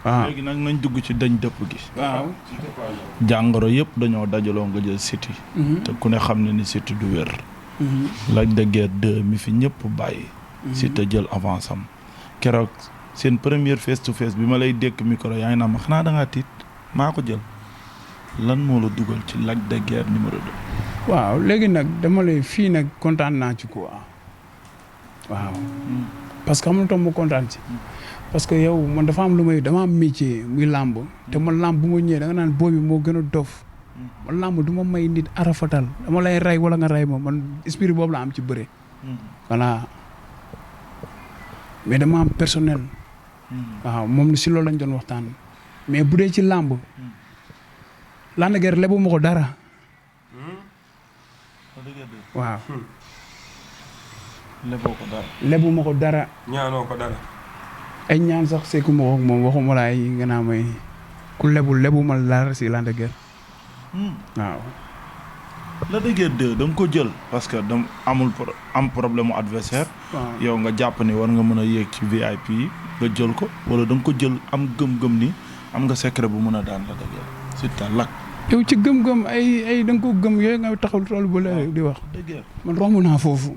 waaw léegi nag nañ dugg ci dañ dëpp gi. waaw. jàngoro yëpp dañoo dajaloo nga jël Siteu. te ku ne xam ne ni Siteu du wér. Lac de Guiers 2 mi fi ñëpp bàyyi. Siteu jël avance am. keroog seen première face to face bi ma lay dékk micro yaa ngi naan ma xanaa da ngaa tiit maa ko jël lan moo la dugal ci Lac de Guiers numéro 2. waaw léegi nag dama lay fii nag kontaan naa ci quoi waaw. parce que xam nga tam mu kontaan ci. parce que yow man dafa am lu may dama am métier muy làmb te man làmb bu ma ñëwee da nga naan boobi moo gën a dof man làmb du ma may nit arafatal dama lay rey wala nga rey ma man esprit boobu la am ci bëre. voilà mais dama am personnel. waaw moom si loolu lañ doon waxtaan. mais bu dee ci làmb. Lac de Guiers lebu ma ko dara. waaw. leboo ko dara. lebu ma ko dara. ñaanoo ko dara. ay ñaan sax seeku ma ko ak moom waxuma la ay nga naa may ku lebu ma dara si Lac de Guiers. waaw. Lac de Guiers 2 da nga ko jël parce que da am problème mu adversaire. yow nga jàpp ni war nga mën a yéeg ci VIP yi nga jël ko wala da nga ko jël am gëm-gëm ni am nga secret bu mën a daan Lac de Guiers surtout Lac. yow ci gëm-gëm ay da nga ko gëm yooyu nga taxaw tool ba léegi di wax. man romb naa foofu.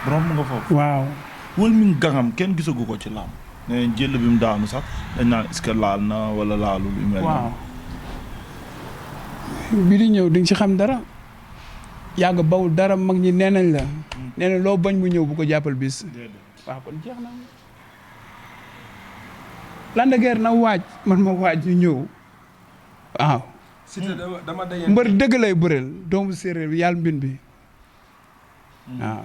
romb nga foofu. waaw. wël mi gangam kenn gisagu ko ci làmb. nee jël bi mu daanu sax dañ naan est-ce que laal na wala laalul yu mel. waaw. bi di ñëw di nga ci xam dara. yàgg bawul dara mag ñi nee nañ la. nee na loo bañ mu ñëw bu ko jàppal bis. waaw kon jeex na. Lac de Guiers na waaj man ma waaj ñu ñëw. waaw. dama daje. mbër dëgg lay bëreel doomu séeréer bi yàlla mbin bi. waaw.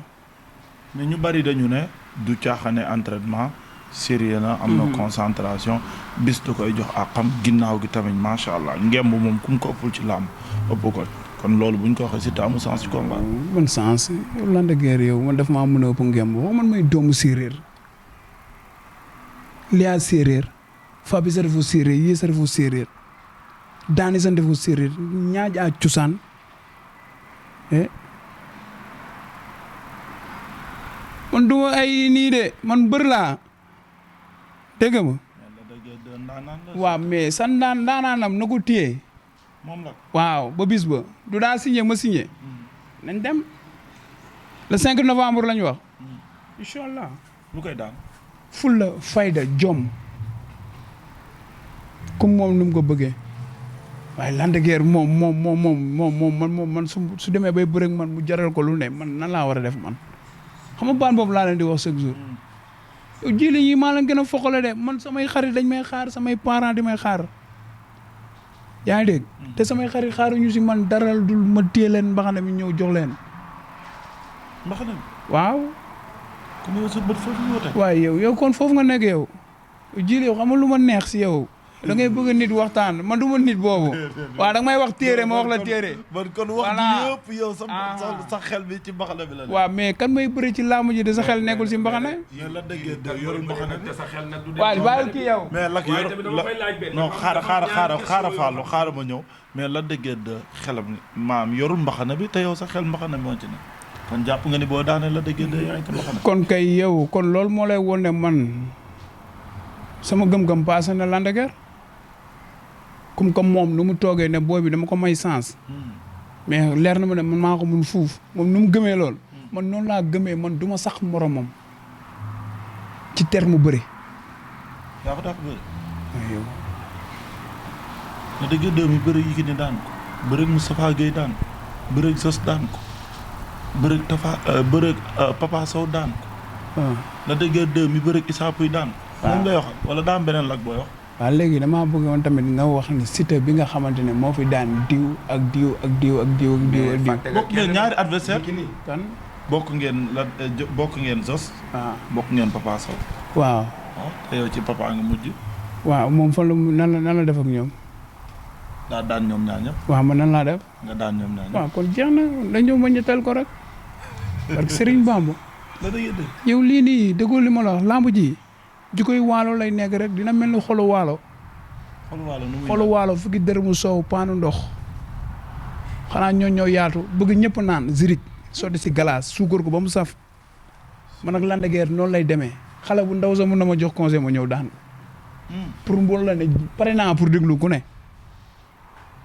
mais ñu bari dañu ne du caaxaane entraînement sérieux na am na concentration bis du koy jox ak xam ginnaaw gi tamit macha allah ngemb moom ku mu ko ëppul ci làmb ëpp ko kon loolu buñ ko waxee Siteu amul sens ci combat. man sens Lac de Guiers yow man daf maa mën a ëpp ngemb man may doomu séeréer liyaa séeréer fabi sa defu séeréer yii sa defu séeréer daani sa defu séeréer ñaaj a cosaan man du ma ay nii de man bër laa dégg nga ma. waaw mais san daanaanam na ko téye. moom la waaw ba bis ba du daa signé ma signé. nañ dem le 5 novembre la ñu wax. incha allah. lu koy daan. fulla fayda jom. comme moom nu mu ko bëggee. waaye Lac de Guiers moom man su demee bay bëreeg man mu jaral ko lu ne man nan laa war a def man. xam nga baan boobu laa leen di wax chaque jour yow jili yi maa leen gën a foqale de man samay xarit dañ may xaar samay parents di may xaar yaa ngi dégg te samay xarit xaaruñu si man daral dul ma téye leen mbaxana mi ñëw jox leen mbaxana mi waaw kon yow sa bët foofu nga teg waaye yow kon foofu nga nekk yow jili yow xam nga lu ma neex si yow da ngay bëgg nit waxtaan man du ma nit boobu waaw da nga may wax téere ma wax la téere man kon wax ji yëpp yow sa xel bi ci mbaxana bi la waaw mais kan may bëri ci laamu ji de sa xel nekkul si mbaxana yow Lac de Guiers yorul mbaxana bi sa xel nag du waaw bàyyil kii yow mais Lac non xaaral ma ñëw mais Lac de Guiers xelam maam yorul mbaxana bi te yow sa xel mbaxana moo ci ne kon jàpp nga ni boo daanee Lac de Guiers yaa ngi ko mbaxana kon kay yow kon loolu moo lay won ne man sama gëm-gëm passé na Lac de Guiers comme moom nu mu toogee ne booy bi dama ko may sens mais leer na ma ne man maa ko mun fuuf moom nu mu gëmee lool man noonu laa gëmee man du ma sax moromam ci terme bëri. yaa ko dàq bëri. yow. Lac de Guiers mi bëri yi ki ne daan ko bëri Moustapha Gueye daan ko bëri Sos daan ko bëri Papa Sow daan ko. waaw. Lac de Guiers mi bëri Issa Pouye daan ko. moom ngay waxal wala daa am beneen Lac booy wax. waaw léegi damaa bëgg woon tamit nga wax ni Siteu bi nga xamante ne moo fi daan diw ak diw ak diw ak diw ak diw ak diw. bokk ngeen ñaari adversaire kan. bokk ngeen Zos. waaw bokk ngeen Papa Sow. waaw. te yow ci papa nga mujj. waaw moom fan la nan la def ak ñoom. daa daan ñoom ñaar ñëpp. waaw man nan laa def. nga daan ñoom ñaar ñëpp. waaw kon jeex na dañoo ma ñettal ko rek. parce que Serigne Bamba. yow lii nii déggoo li ma la wax lamb ji. jikoy waalo lay nekk rek dina mel ni xolu waalo. xolu waalo fukki dërëmu soow paanu ndox. xanaa ñoo yaatu bëgg ñëpp naan zirik sotti si galaas suukar ko ba mu saf. man ak Lac de Guiers noonu lay demee xale bu ndaw sax mun na ma jox conseil ma ñëw daan pour mbool la ne pare naa pour déglu ku ne.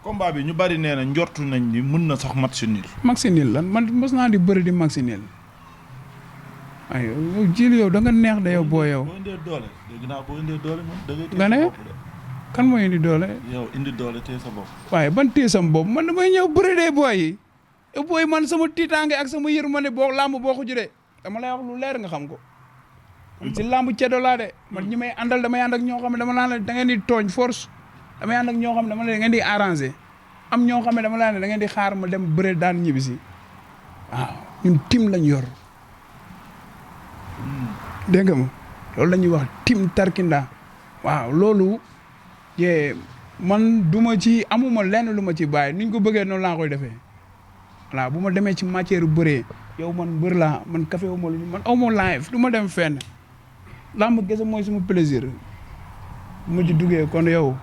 combat bi ñu bari nee na njortu nañ ni mën na sax match nul. match nul lan man mos naa di bëri di match nul. ay yow jili yow da nga neex de yow boo yow. boo indee doole dégg naa boo indee doole moom da ngay téye nga ne sa bopp de. kan mooy indi doole. yow indi doole téye sa bopp. waaye ban téye sam bopp man damay ñëw bëri de booy yi. te booy man sama tiitaange ak sama yërmande boo làmb boo ko jëlee dama lay wax lu leer nga xam ko. man si làmb ceddo laa de man ñi may àndal damay ànd ak ñoo xam ne dama naan la da ngeen di tooñ force damay ànd ak ñoo xam ne dama ne da ngeen di arrangé am ñoo xam ne dama laa ne da ngeen di xaar ma dem bëre daan ñibbisi waaw ñun tim lañ yor dégg nga ma loolu la ñuy wax tim tarkinda waaw loolu yee man duma ci amuma lenn lu ma ci bàyyi nuñ ko bëggee noonu laa koy defee voilà bu ma demee ci matière bëree yow man mbër laa man café wu ma lu man aw ma live du ma dem fenn lamb gese mooy suma plaisir bu ma ci duggee kon yow.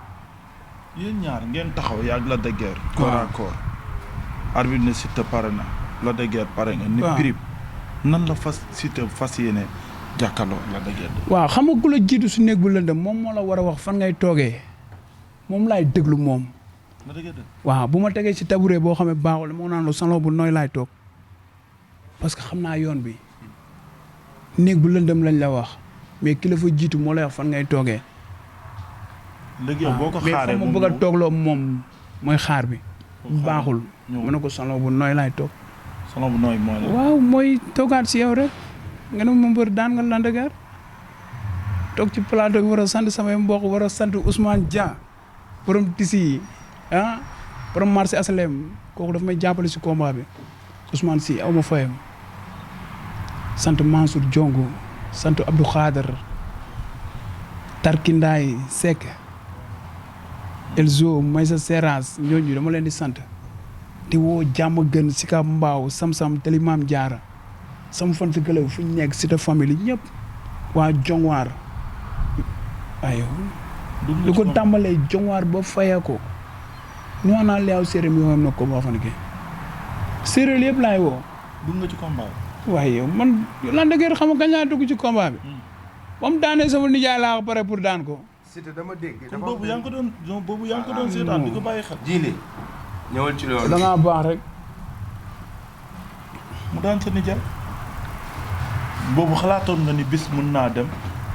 yéen ñaar ngeen taxaw yàgg Lac de Guiers. corps à corps. arbitre ne Siteu pare na Lac de Guiers pare nga. ni prib nan la Siteu fas yéene jàkkaarloo Lac de Guiers. waaw xam nga ku la jiitu su néeg bu lëndëm moom moo la war a wax fan ngay toogee moom laay déglu moom. Lac de Guiers waaw bu ma tegee ci tabouret boo xam ne baaxul moo naan lu salon bu nooy laay toog parce que xam naa yoon bi néeg bu lëndëm lañ la wax mais ki la fa jiitu moo lay wax fan ngay toogee. léegi yow boo ko xaaree mais fa ma bëgg a toogloo moom mooy xaar bi. baaxul mu ne ko salon bu nooy laay toog. salon bu nooy mooy la. waaw mooy toogaat si yow rek nga ne ma mbër daan nga Lac de Guiers toog ci plateau bi war a sant samay mbokk war a sant Ousmane Dia borom tisi yi ah borom marché asalem kooku daf may jàppale si combat bi Ousmane si aw ma fayam sant Mansour Diongo sant Abdou Khader Tarkindaay Seck Elzo Maysa Seras ñooñu dama leen di sant di woo jàmm gën si ka mbaaw sam-sam teli maam jaara sama fan si gëlëw fu ñu nekk si ta famille ñëpp waa Jongwaar ayo lu ko tàmbalee Jongwaar ba fayee ko ñu wax naa leew séeréer mi yoo xam ne ko boo xam ne séeréer yëpp laay woo. dugg nga ci combat bi. waaye yow man Lac de Guiers xam nga kañ laa dugg ci combat bi. ba mu daanee sama nijaay laa ko pare pour daan ko. Siteu dama dégg. dafa boobu yaa ngi ko doon boobu yaa ngi ko doon seetaan di ko bàyyi xel. jiile ñëwal ci loolu. da ngaa baax rek. mu daan sa nijaay. boobu xalaatoon nga ni bis mën naa dem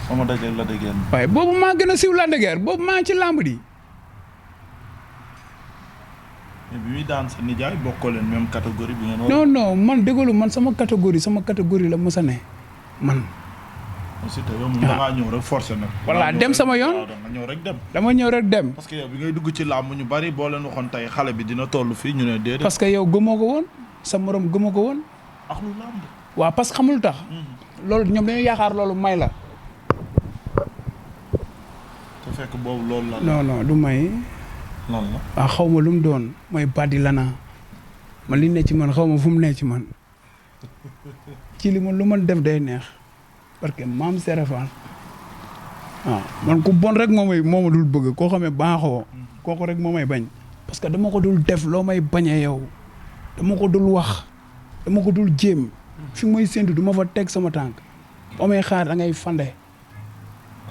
ba ma dajale Lac de Guiers. waaye boobu maa gën a siiw Lac de Guiers boobu maa ngi ci làmb di. mais bi muy daan sa nijaay bokkoo leen même catégorie bi ngeen. non non man déglu man sama catégorie la mos a ne man. Siteu yow moom da ngaa ñëw rek forcé nag. voilà dem sama yoon da nga ñëw rek dem. dama ñëw rek dem. parce que yow bi ngay dugg ci làmb ñu bari boo leen waxoon tey xale bi dina toll fii ñu ne déedéet. parce que yow gëmoo ko woon sa morom gëmoo ko woon. ak lu làmb. waaw parce que xamul tax. loolu ñoom dañoo yaakaar loolu may la. te fekk boobu loolu la. non non du may. lan la. waaw xaw ma lu mu doon mooy badi lana man li ne ci man xaw ma fu mu ne ci man ci li man lu man def day neex parce que maam Serafal waaw man ku bon rek moo ma dul bëgg koo xamee baaxoo kooku rek moo may bañ parce que dama ko dul def loo may bañee yow dama ko dul wax dama ko dul jéem fi may séntu du ma fa teg sama tànk boo may xaar da ngay fande.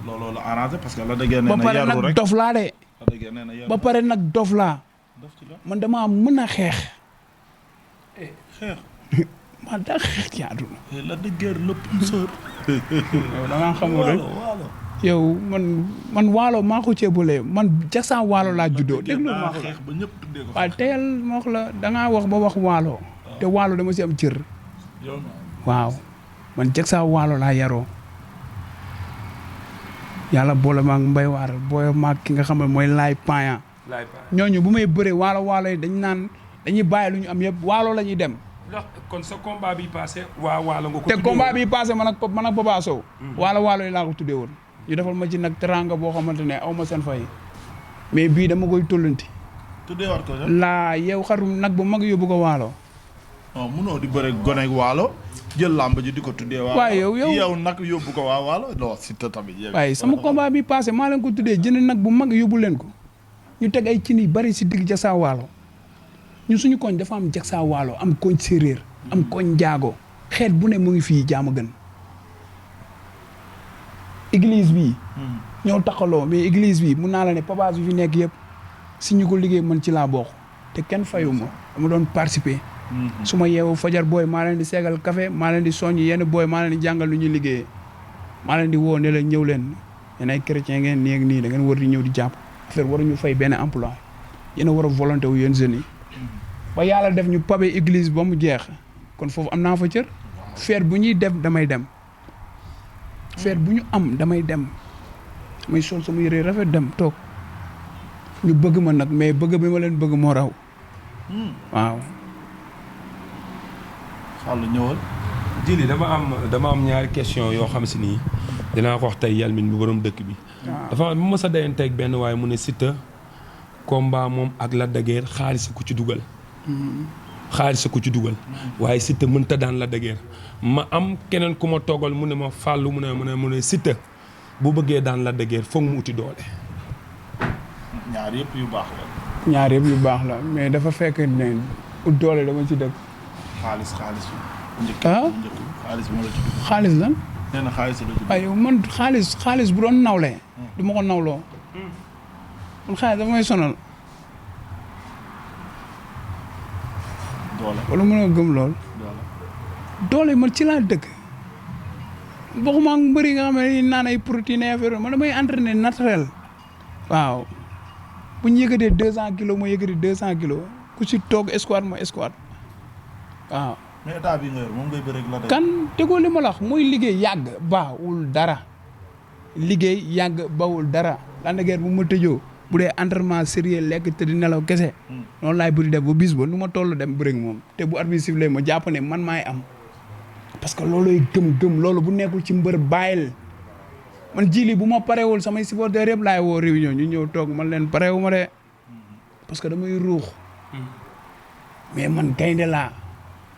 looloo la arrangé parce que Lac de Guiers nee ba na pare yaru nag rek dof laa de. ba pare nag dof laa man damaa mën a xeex. xeex. man daa xeex ci àdduna. Lac de Guiers le penseur. yow da ngaa xamul rek yow man waalo maa ko ceebulee man jagsaan waalo laa juddoo déglu maa ko xeex ba ñëpp tuddee ko. waaw teyal ma wax la da ngaa wax ba wax waalo. te waalo dama si am cër. waaw man jagsaan waalo laa yaroo. yàlla boole maag mbay waar booy maag ki nga xam ne mooy laay paayan ñooñu bu may bëree waalo yi dañuy bàyyi lu ñu am yëpp waalo la ñuy dem. kon sa combat bi passé waalo nga ko. te combat bi passé man ak Papa Sow. waalo yi laa ko tuddee woon. ñu defal ma ci nag teranga boo xamante ne aw ma seen fay mais bii dama koy tollanti. tuddee war ko laa yow xarum nag bu mag yóbbu ko waalo. non munoo di bëre gone waalo jël làmb ji di ko tuddee. waaye yow nag yóbbu ko waa waalo non Siteu tamit. waaye sama combat bi passé maa leen ko tuddee jënd nag bu mag yóbbu leen ko ñu teg ay cin yu bari si digg Jaksa waalo ñun suñu koñ dafa am Jaksa waalo am koñ séeréer am koñ njaago xeet bu ne mu ngi fii jaama gën église bii ñoo taxaloo mais église bi mun naa la ne pavage bi fi nekk yëpp si ñu ko liggéey man ci laa bokk te kenn fayu ma dama doon participer su ma yeewu fajar booy maa leen di seegal café maa leen di soññ yenn booy maa leen di jàngal lu ñuy liggéeyee maa leen di woo ne la ñëw leen yéen ay chrétien ngeen nii ak nii da ngeen war di ñëw di jàpp affaire waruñu fay benn emploi yéen a war a volonté wu yéen jeunes yi ba yàlla def ñu pabe église ba mu jeex kon foofu am naa fa cër feet bu ñuy def damay dem feet bu ñu am damay dem may sol sama yére rafet dem toog ñu bëgg ma nag mais bëgg bi ma leen bëgg moo raw waaw Fall ñëwal Djily dama am ñaari question yoo xam si nii dinaa ko wax tey Yalmin bu borom dëkk bi dafa am ma sa dayanteeg benn waaye mu ne Siteu combat moom ak Lac de Guiers xaalis ku ci dugal waaye Siteu mënta daan Lac de Guiers ma am keneen ku ma toogal mu ne ma Fallou mu ne Siteu bu bëggee daan Lac de Guiers foog mu uti doole ñaar yëpp yu baax la ñaar yëpp yu baax la mais dafa fekk ne ut doole dama ci dëkk xaalis njëkk xaalis moo la ci dugg xaalis lan nee na xaalis la ci dugg waaye man xaalis bu doon nawle du ma ko nawloo man xaalis dafa may sonal doole wala mën a gëm lool doole man ci laa dëkk bokkuma ak mbëri nga xam ne naan ay protéines affaire man damay entraîner naturel waaw bu ñu yëkkatee 200 kilos ma yëkkati 200 kilos ku ci toog escouade ma escouade waaw. mais état bi nga yor moom ngay bëre ak la de. kan déggoo li ma la wax mooy liggéey yàgg baawul dara liggéey yàgg bawul dara Lac de Guiers bu ma tëjoo bu dee entraînement sérieux lekk te di nelaw kese noonu laay bëri def ba bis ba nu ma toll dem bëri moom te bu arbitre sifflé ma jàpp ne man maay am parce que looluy gëm loolu bu nekkul ci mbër bàyyil man Djily bu ma parewul samay supporters yëpp laay woo réunion ñu ñëw toog man leen parewu ma de parce que damay ruux mais man gaynde laa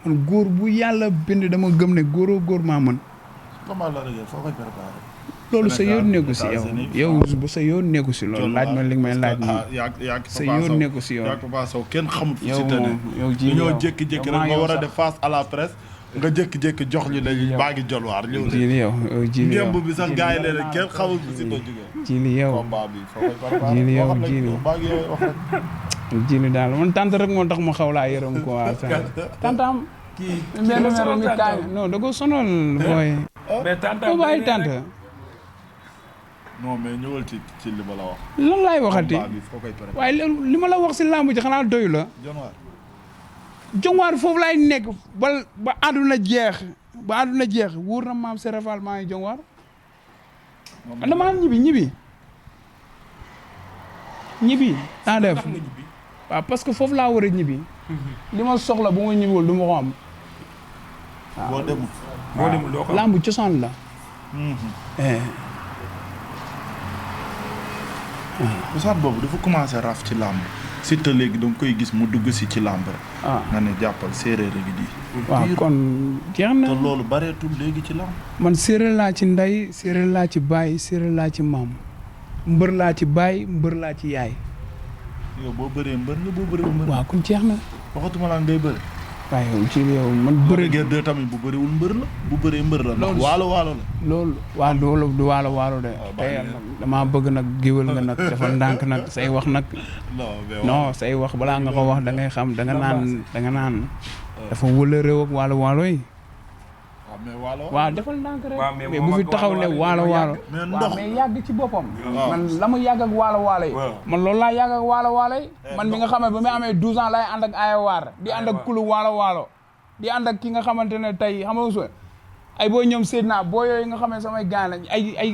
man góor bu yàlla bind dama gëm ne góoroo góor maa mën comment Lac de Guiers foo koy préparé. loolu sa yoon nekku si yow bu sa yoon nekku si loolu laaj ma li may laaj nii sa yoon nekku si yow yaa Papa Sow kenn xamul fu yow si tane yow Djily yow ñoo jékki-jékki rek nga war a def face à la presse nga jékki-jékki jox ñu dañuy baa ngi jolwaar ñëw Djily yow Djily yow ngemb bi sax gars yi leen kenn xamul fu si ta jógee Djily yow combat bi foo koy préparé Djily yow Djily baa ngi wax rek Djily daal man tant rek moo tax ma xaw laa yërëm ko waa tantam kii benn mère mi kaay non da ko sonal booy mais tante ko bàyyi tante non mais ñëwal ci li ma la wax lan laay waxati combat bi foo koy préparé waaye li ma la wax si làmb ji xanaa doyu la jonwaar jongwaar foofu laay nekk ba àdduna jeex wóor na maam Serafal maa ngi jongwaar man damaa ñibbi naa def waaw parce que foofu laa war a ñibbi li ma soxla bu ma ñibbiwul du ma ko am boo demul doo ko làmb cosaan la cosaan boobu dafa commencé raf ci làmb Siteu léegi da nga koy gis mu dugg si ci làmb rek nga ne jàppal séeréer gi di waaw kon jeex na te loolu bareetul léegi ci làmb man séeréer laa ci ndey séeréer laa ci baay séeréer laa ci maam mbër laa ci baay mbër laa ci yaay yow boo bëree mbër nga boo bëree mbër waaw kon jeex na waxatuma laa ngay bëri waaye yow ci yow man bëri Guiers 2 tamit bu bëriwul mbër la bu bëree mbër la ndax waalo la loolu waa loolu du waalo de tey damaa bëgg nag géwél nga nag dafa ndànk nag say wax nag non say wax balaa nga ko wax da ngay xam da nga naan dafa wëla réew ak waalo yi waaw defal ndànk rek mais bu fi taxaw ne waalo waaw mais yàgg ci boppam man la ma yàgg ak waalo yi man loolu laa yàgg ak waalo yi man mi nga xam ne ba muy amee 12 ans laay ànd ak ayawaar di ànd ak kulu waalo di ànd ak ki nga xamante ne tey xam nga ay booy ñoom Seydina boo yooyu nga xam ne samay gaan lañ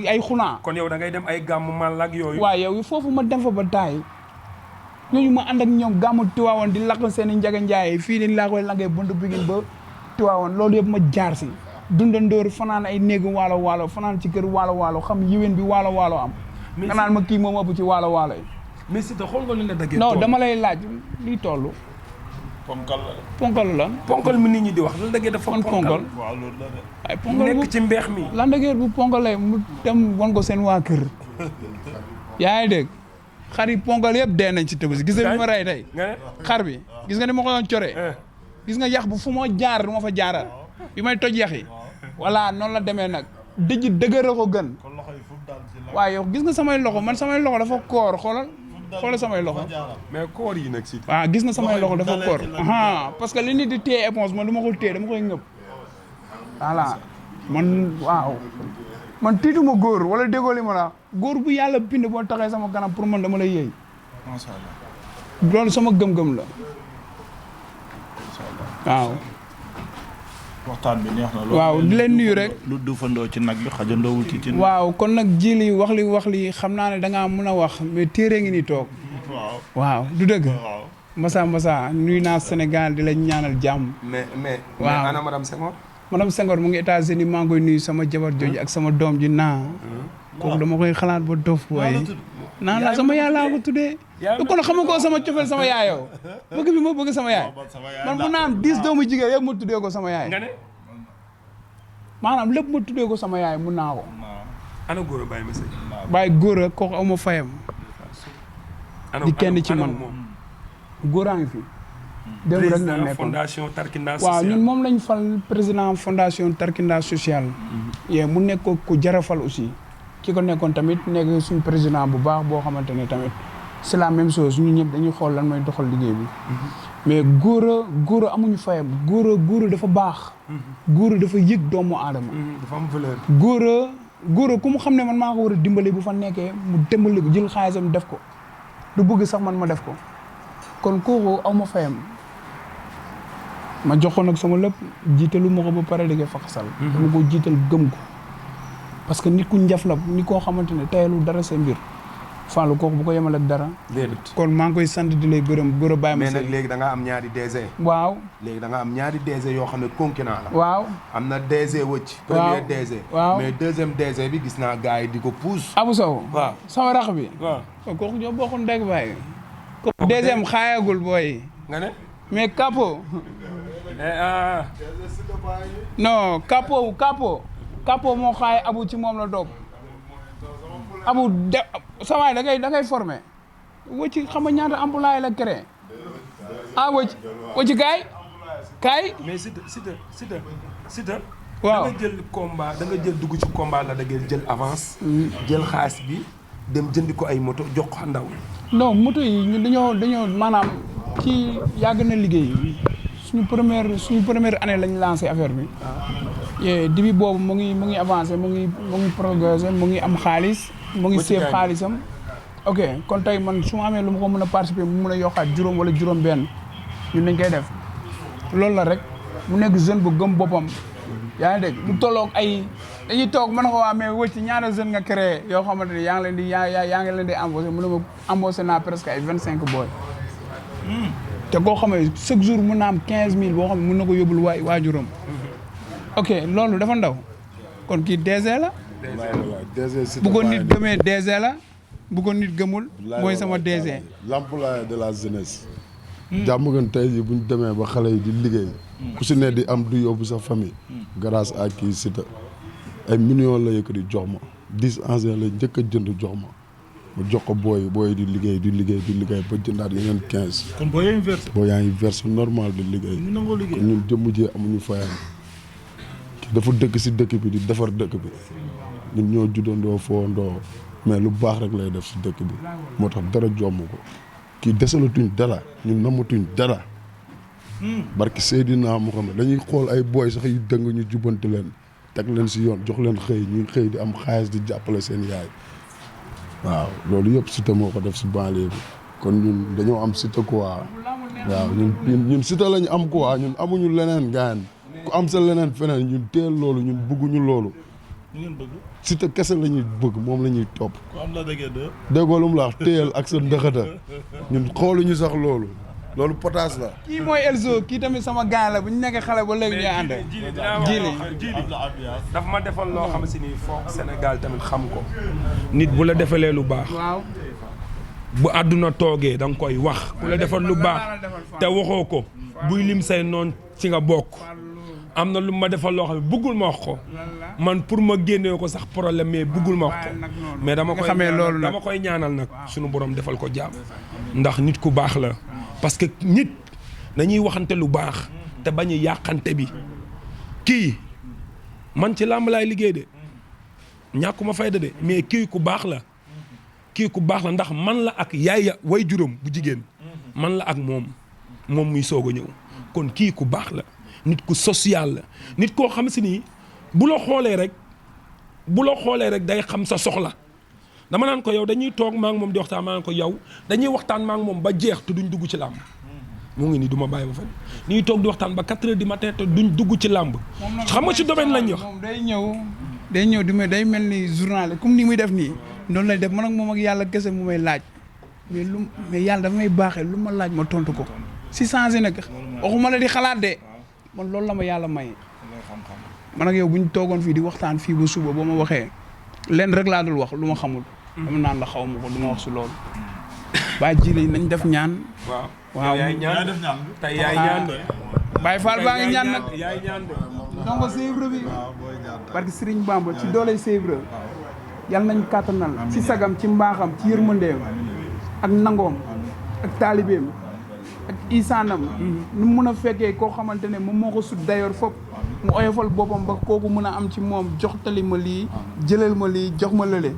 ay xunaa kon yow da ngay dem ay gàmmu mal ak yooyu waaw yow foofu ma dem fa ba taay ñooñu ma ànd ak ñoom gàmmu Tiwaawoon di lakk seen i njaga njaay fii ni laa koy langee buntu Pikine ba Tiwaawoon loolu yëpp ma jaar si dundandoor fanaan ay néegu waalo fanaan ci kër waalo xam yiwén bi waalo am nga naan ma kii moom ëpp ci waalo yi mais Siteu xool nga li la daggee non dama lay laaj liy toll ponkal lan ponkal mi nit ñi di wax la daggee dafa ponkal waaw loolu la de ay ponkal nekk ci mbeex mi Lac de Guiers bu ponkalee mu dem wan ko seen waa kër yaa ngi dégg xar yi ponkal yëpp dee nañ ci Tabaski gis nga bi ma rey tey xar bi gis nga ni ma ko doon coree gis nga yax bu fu ma jaar du ma fa jaaral bi may toj yax yi voilà noonu la demee nag dijj dëgër a ko gën. kon loxo yi fu daal ci la. waaye yow gis nga samay loxo man samay loxo dafa koor xoolal samay loxo. mais koor yi nag si. waaw gis nga samay loxo dafa koor. parce que li nit di téye éponge man du ma ko téye dama koy ngëb. voilà man waaw. man tiituma góor wala déggoo li ma la góor bu yàlla bind boo taxee sama kanam pour man dama lay yëy. macha allah. loolu sama gëm-gëm la. waaw. waxtaan bi neex na loolu. waaw di leen nuyu rek. lu dufandoo ci nag bi xajandoowul ci cin. waaw kon nag ji li wax li xam naa ne da ngaa mën a wax mais téere ngi ni toog. waaw du dëgg. Massa nuyu naa Sénégal di la ñaanal jàmm. mais waaw ana madame Senghor. madame Senghor mu ngi États-Unis maa ngi koy nuyu sama jabar jooju ak sama doom ji naa. kooku dama koy xalaat ba dof waaye. naa la sama yaay laa ko tuddee. kon xam nga ko sama cofeel sama yaayoo. bëgg bi ma bëgg sama yaay. man mu naan 10 doomu jigéen yëpp ma tuddee ko sama yaay. nga ne. maanaam lépp ma tuddee ko sama yaay mun naa ko. ana góor a bàyyi ma sëy. bàyyi góor a kooku aw ma fayam. di kenn ci man góoraa ngi fi. démb rek na nekkoon fondation Tarkinda social. waaw ñun moom lañ fal président fondation Tarkinda social. yee mu nekk ku jarafal aussi. ki ko nekkoon tamit nekk suñu président bu baax boo xamante ne tamit c'est la même chose ñun ñëpp dañuy xool lan mooy doxal liggéey bi. mais góor a amuñu fayam góor a dafa baax. góor a dafa yëg doomu aadama. dafa am valeur. góor a ku mu xam ne man maa ko war a dimbali bu fa nekkee mu dimbali ko jël xaalisam def ko du bëgg sax man ma def ko kon kooku aw ma fayam. ma jox ko nag sama lépp jiitalu ma ko ba pare di ko faxasal. dama ko jiital gëm ko. parce que nit ku njaf la nit koo xamante ne tayalu dara sa mbir Fallou kooku bu ko yemal ak dara. déedéet. kon maa ngi koy sant di lay gërëm góor a bàyyi ma. mais nag léegi da nga am ñaari DG. waaw. léegi da nga am ñaari DG yoo xam ne concurrent la. waaw. am na DG wëcc. waaw premier DG. waaw mais deuxième DG bi gis naa gars yi di ko pousse. Abou Sow. waaw sama rax bi. waaw kooku ñoo bokk ndeg bàyyi. kooku deuxième xaayagul booy. nga ne. mais capo. non capo moo xaay Abou ci moom la doog. Abou de sa waay da ngay formé wëcc xam nga ñaata employé la créé wëcc kaay mais Siteu waaw da nga jël combat da nga jël dugg ci combat la da ngeen jël avance jël xaalis bi dem jëndi ko ay moto jox ko ndaw non moto yi ñun dañoo maanaam ci yàgg na liggéey suñu première année lañ lancé affaire bi début boobu mu ngi avancé mu ngi progressé mu ngi am xaalis mu ngi seef xaalisam ok kon tey man su ma amee lu ma ko mën a participer mu mën a yokkaat juróom wala juróom benn ñun dañ koy def loolu la rek mu nekk jeune bu gëm boppam yaa ngi dégg mu tolloog dañuy toog mën na ko waa mais wëcc ñaata jeune nga créé yoo xamante ne yaa ngi leen di embauché mu ne ma embauché naa presque ay 25 booy te koo xam ne chaque jour mën na am 15000 boo xam ne mën na ko yóbbul waajuram ok loolu dafa ndaw kon kii DG la bu ko nit gëmee DG la bu ko nit gëmul mooy sama DG l'employé de la jeunesse jàmm gën tey jii bu ñu demee ba xale yi di liggéey ku si ne di am du yóbbu sa famille grâce à kii Siteu ay millions la yëkkati jox ma 10 anciens la njëkk a jënd jox ma jox ko booy di liggéey ba jëndaat yeneen 15 kon booy yaa ngi verse normal di liggéey kon ñun jëmm ji amuñu fayam dafa dëkk si dëkk bi di defar dëkk bi ñun ñoo juddandoo foondoo mais lu baax rek lay def si dëkk bi moo tax dara jomm ko kii desalatuñ dara ñun namatuñ dara barki Seydina Muhammad dañuy xool ay booy sax yu dëng ñu jubbanti leen teg leen si yoon jox leen xëy ñuy xëy di am xaalis di jàppale seen yaay waaw loolu yëpp Siteu moo ko def si banlieue bi kon ñun dañoo am Siteu quoi waaw ñun Siteu lañu am quoi ñun amuñu leneen gaan ku am sa leneen feneen ñun teel loolu ñun bëgguñu loolu Siteu kese la ñuy bëgg moom la ñuy topp déggoo lu mu la wax téyel ak sa ndëxata ñun xooluñu sax loolu potasse la kii mooy Elzo kii tamit sama gaay la bu ñu nekkee xale ba léegi ñuy ànd jili daf ma defal loo xam si ni foog Sénégal tamit xam ko nit bu la defalee lu baax waaw bu àdduna toogee da nga koy wax ku la defal lu baax te waxoo ko buy lim say noon ci nga bokk am na lu ma defal loo xam ne bëggul ma wax ko man pour ma génnee ko sax problème mais bëggul ma wax ko mais dama koy ñaanal nag suñu borom defal ko jàmm ndax nit ku baax la parce que nit dañuy waxante lu baax te bañ a yàqante bi kii man ci làmb laay liggéey de ñàkkuma fayda de mais kii ku baax la kii ku baax la ndax man la ak yaay way juróom bu jigéen man la ak moom muy soog a ñëw kon kii ku baax la nit ku social la nit koo xam si ni bu la xoolee rek day xam sa soxla dama naan ko yow dañuy toog maa ngi moom di waxtaan maa ngi ko yow dañuy waxtaan maa ngi moom ba jeex te duñ dugg ci làmb mu ngi nii du ma bàyyi ba fan ñuy toog di waxtaan ba 4 heures du matin te duñ dugg ci làmb xam nga ci domaine lañ wax moom day ñëw day mel ni journal comme ni muy def nii noonu lay def man ak moom ak yàlla kese mu may laaj mais yàlla dafa may baaxee lu ma laaj ma tontu ko si changé nag waxuma la di xalaat de man loolu la ma yàlla may man ak yow bu ñu toogoon fii di waxtaan fii ba suba boo ma waxee leen rek laa dul wax lu ma xamul dama naan la xaw ma ko du ma wax si loolu baa jili nañ def ñaan waaw yaay ñaan tey yaay ñaan de Baye Fall baa ngi ñaan nag yaay ñaan de donc Sèvres bi parce que Serigne Bamba ci doole Sèvres yàlla nañ kàttanal ci sagam ci mbaaxam ci yërmandeem ak nangoom ak taalibeem ak isaanam nu mun a fekkee koo xamante ne moom moo ko sut d'ailleurs fop mu oyofal boppam ba kooku mën a am ci moom joxtali ma lii jëlal ma lii jox ma lële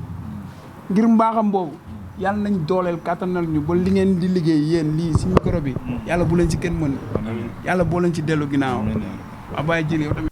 ngir mbaaxam boobu yàlla nañ dooleel kàttanal ñu ba li ngeen di liggéey yéen lii si micro bi yàlla bu leen ci kenn mën yàlla boo leen ci dellu ginnaaw a bàyyi jël yow tamit